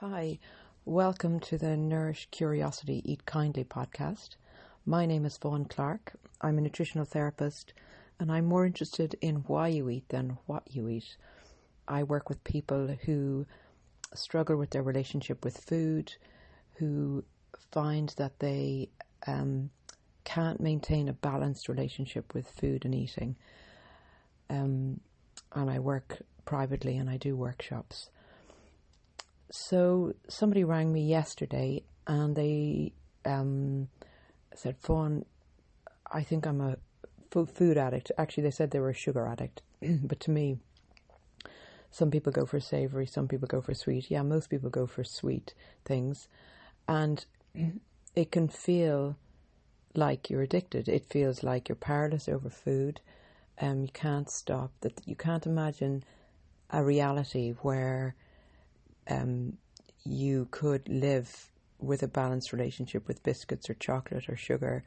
Hi, welcome to the Nourish Curiosity Eat Kindly podcast. My name is Vaughan Clark. I'm a nutritional therapist and I'm more interested in why you eat than what you eat. I work with people who struggle with their relationship with food, who find that they can't maintain a balanced relationship with food and eating. And I work privately and I do workshops. So somebody rang me yesterday and they said, Fawn, I think I'm a food addict. Actually, they said they were a sugar addict. But to me, some people go for savoury, some people go for sweet. Yeah, most people go for sweet things. And it can feel like you're addicted. It feels like you're powerless over food. You can't stop. That you can't imagine a reality where you could live with a balanced relationship with biscuits or chocolate or sugar,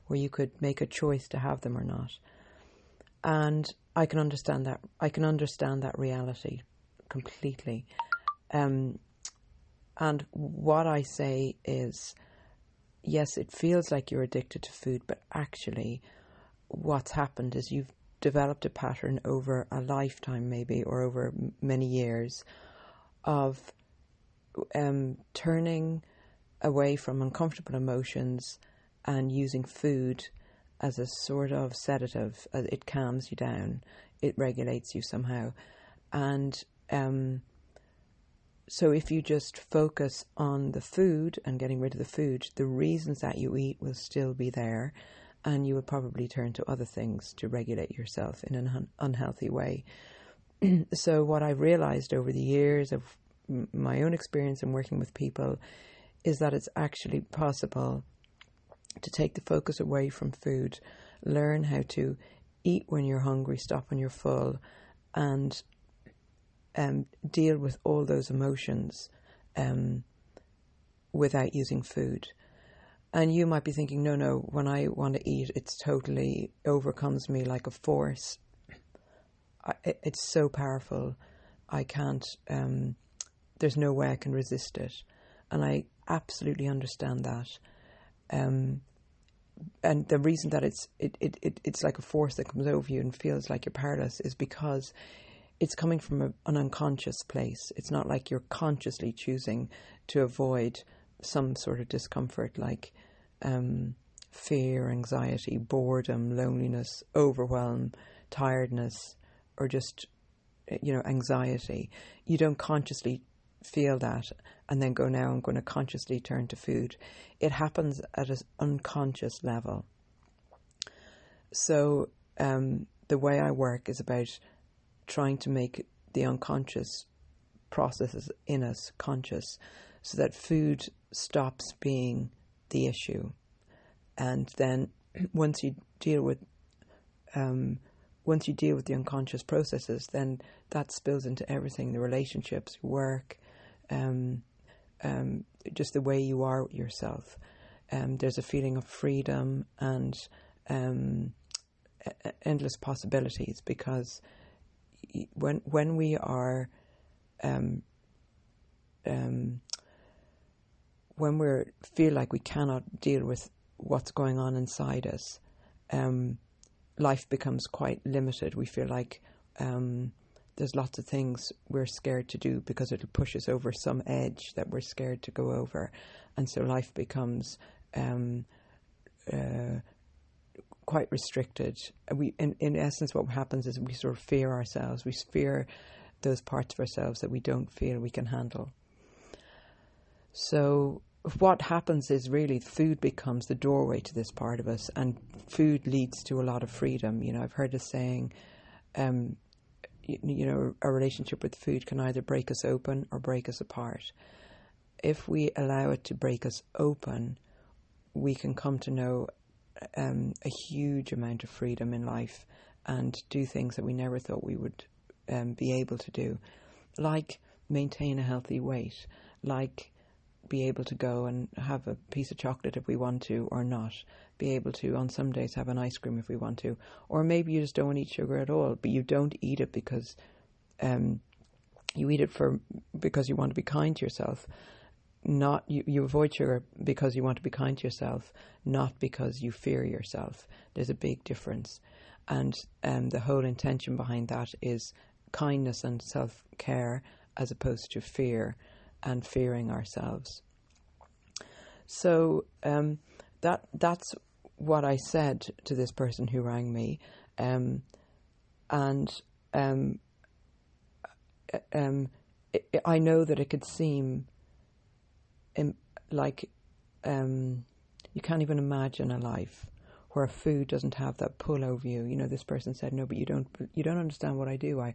where you could make a choice to have them or not. And I can understand that. I can understand that reality completely. And what I say is, yes, it feels like you're addicted to food, but actually what's happened is you've developed a pattern over a lifetime maybe, or over many years, of turning away from uncomfortable emotions and using food as a sort of sedative. It calms you down, it regulates you somehow. And so if you just focus on the food and getting rid of the food, the reasons that you eat will still be there, and you will probably turn to other things to regulate yourself in an unhealthy way. So what I've realized over the years of my own experience in working with people is that it's actually possible to take the focus away from food, learn how to eat when you're hungry, stop when you're full, and deal with all those emotions without using food. And you might be thinking, no, when I want to eat, it's totally overcomes me like a force. It's so powerful. I can't, there's no way I can resist it. And I absolutely understand that. And the reason that it's like a force that comes over you and feels like you're powerless is because it's coming from an unconscious place. It's not like you're consciously choosing to avoid some sort of discomfort like fear, anxiety, boredom, loneliness, overwhelm, tiredness, or just, anxiety. You don't consciously feel that and then go, now I'm going to consciously turn to food. It happens at an unconscious level. So the way I work is about trying to make the unconscious processes in us conscious, so that food stops being the issue. And then once you deal with the unconscious processes, then that spills into everything: the relationships, work, just the way you are with yourself. There's a feeling of freedom and endless possibilities, because when we are when we feel like we cannot deal with what's going on inside us, life becomes quite limited. We feel like there's lots of things we're scared to do because it'll push us over some edge that we're scared to go over. And so life becomes quite restricted. In essence, what happens is we sort of fear ourselves. We fear those parts of ourselves that we don't feel we can handle. So what happens is really food becomes the doorway to this part of us, and food leads to a lot of freedom. I've heard a saying, a relationship with food can either break us open or break us apart. If we allow it to break us open, we can come to know a huge amount of freedom in life and do things that we never thought we would be able to do, like maintain a healthy weight, like be able to go and have a piece of chocolate if we want to or not, be able to on some days have an ice cream if we want to, or maybe you just don't eat sugar at all, but you don't eat it because You eat it because you want to be kind to yourself. Not you avoid sugar because you want to be kind to yourself, not because you fear yourself. There's a big difference. And the whole intention behind that is kindness and self-care, as opposed to fear and fearing ourselves. So that's what I said to this person who rang me, I know that it could seem like you can't even imagine a life where food doesn't have that pull over you. You know, this person said, no, but you don't understand what I do. I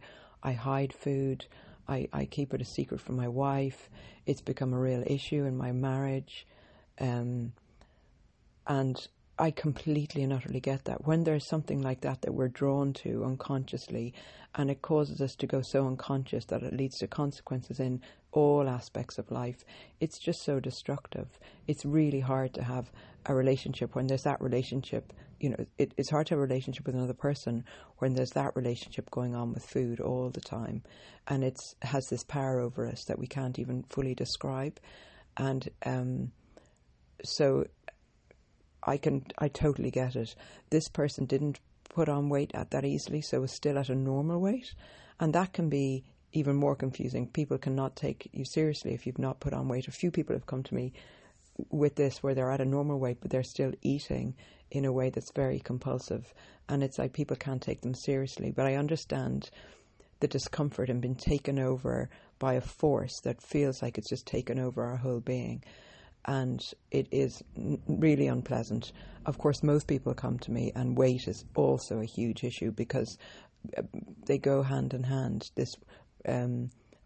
hide food. I keep it a secret from my wife. It's become a real issue in my marriage. And I completely and utterly get that. When there's something like that we're drawn to unconsciously, and it causes us to go so unconscious that it leads to consequences in all aspects of life, it's just so destructive. It's really hard to have a relationship when there's that relationship. You know, it's hard to have a relationship with another person when there's that relationship going on with food all the time, and it has this power over us that we can't even fully describe. And so I totally get it. This person didn't put on weight at that easily, so was still at a normal weight, and that can be even more confusing. People cannot take you seriously if you've not put on weight. A few people have come to me with this where they're at a normal weight but they're still eating in a way that's very compulsive, and it's like people can't take them seriously. But I understand the discomfort and being taken over by a force that feels like it's just taken over our whole being. And it is really unpleasant. Of course, most people come to me, and weight is also a huge issue because they go hand in hand. This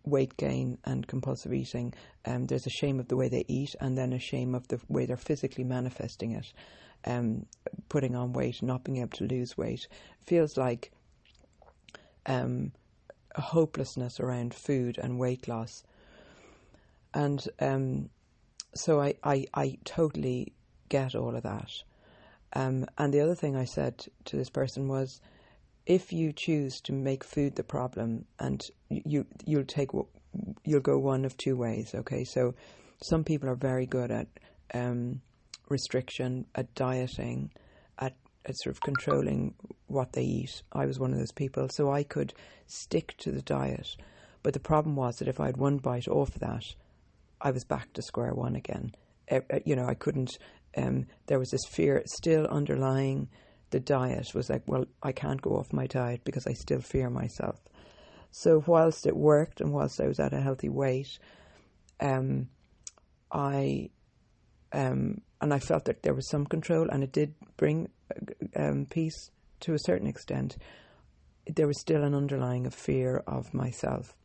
weight gain and compulsive eating, there's a shame of the way they eat, and then a shame of the way they're physically manifesting it. Putting on weight, not being able to lose weight, feels like a hopelessness around food and weight loss. And so I totally get all of that. And the other thing I said to this person was, if you choose to make food the problem, and you'll go one of two ways. Okay, so some people are very good at restriction, at dieting, at sort of controlling what they eat. I was one of those people, so I could stick to the diet. But the problem was that if I had one bite off that, I was back to square one again. You know, I couldn't, there was this fear still underlying the diet. Was like, well, I can't go off my diet because I still fear myself. So whilst it worked and whilst I was at a healthy weight, I felt that there was some control, and it did bring peace to a certain extent. There was still an underlying of fear of myself.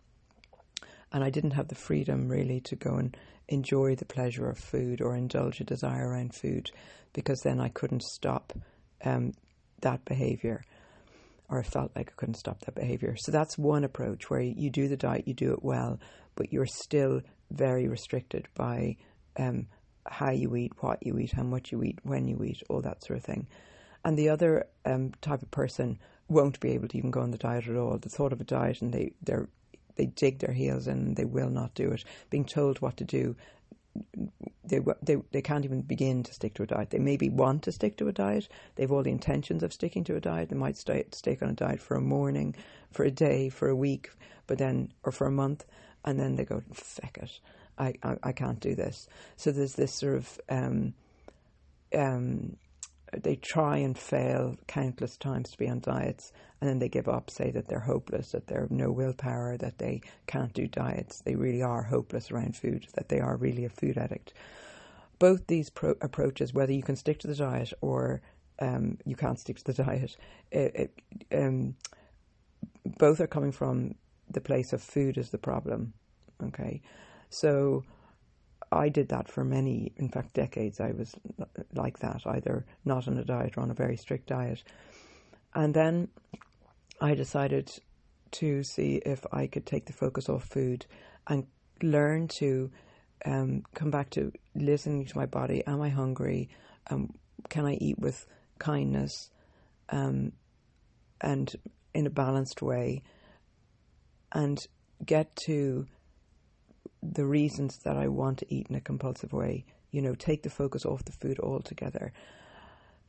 And I didn't have the freedom really to go and enjoy the pleasure of food or indulge a desire around food, because then I couldn't stop that behaviour, or I felt like I couldn't stop that behaviour. So that's one approach, where you do the diet, you do it well, but you're still very restricted by how you eat, what you eat, how much you eat, when you eat, all that sort of thing. And the other type of person won't be able to even go on the diet at all. The thought of a diet, and they dig their heels in, and they will not do it. Being told what to do, they can't even begin to stick to a diet. They maybe want to stick to a diet. They have all the intentions of sticking to a diet. They might stick on a diet for a morning, for a day, for a week, but then, or for a month, and then they go, feck it, I can't do this. So there's this sort of they try and fail countless times to be on diets, and then they give up, say that they're hopeless, that they have no willpower, that they can't do diets. They really are hopeless around food, that they are really a food addict. Both these approaches, whether you can stick to the diet or you can't stick to the diet, both are coming from the place of food as the problem. Okay, so I did that for many, in fact, decades. I was like that, either not on a diet or on a very strict diet. And then I decided to see if I could take the focus off food and learn to come back to listening to my body. Am I hungry? Can I eat with kindness and in a balanced way? And get to the reasons that I want to eat in a compulsive way, take the focus off the food altogether.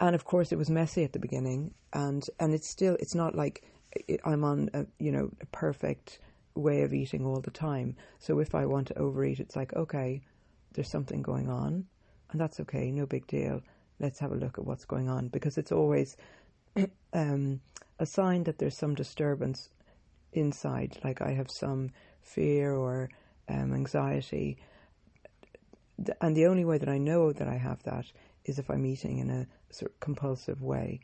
And of course it was messy at the beginning, and it's not like I'm on a perfect way of eating all the time. So if I want to overeat, it's like, okay, there's something going on, and that's okay, no big deal. Let's have a look at what's going on, because it's always a sign that there's some disturbance inside, like I have some fear or anxiety. And the only way that I know that I have that is if I'm eating in a sort of compulsive way.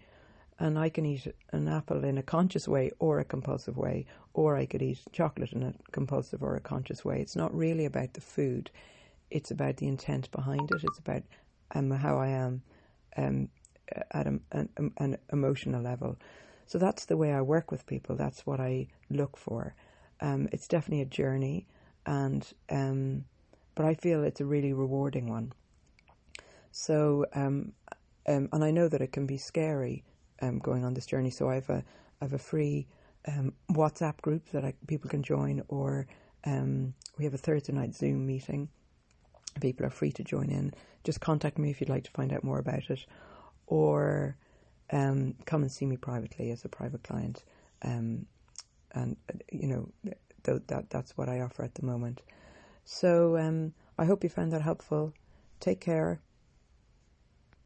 And I can eat an apple in a conscious way or a compulsive way, or I could eat chocolate in a compulsive or a conscious way. It's not really about the food. It's about the intent behind it. It's about how I am at an emotional level. So that's the way I work with people. That's what I look for. It's definitely a journey, but I feel it's a really rewarding one. So, and I know that it can be scary going on this journey. So I have a free WhatsApp group that people can join, or we have a Thursday night Zoom meeting. People are free to join in. Just contact me if you'd like to find out more about it, or come and see me privately as a private client. And that's what I offer at the moment. So I hope you found that helpful. Take care.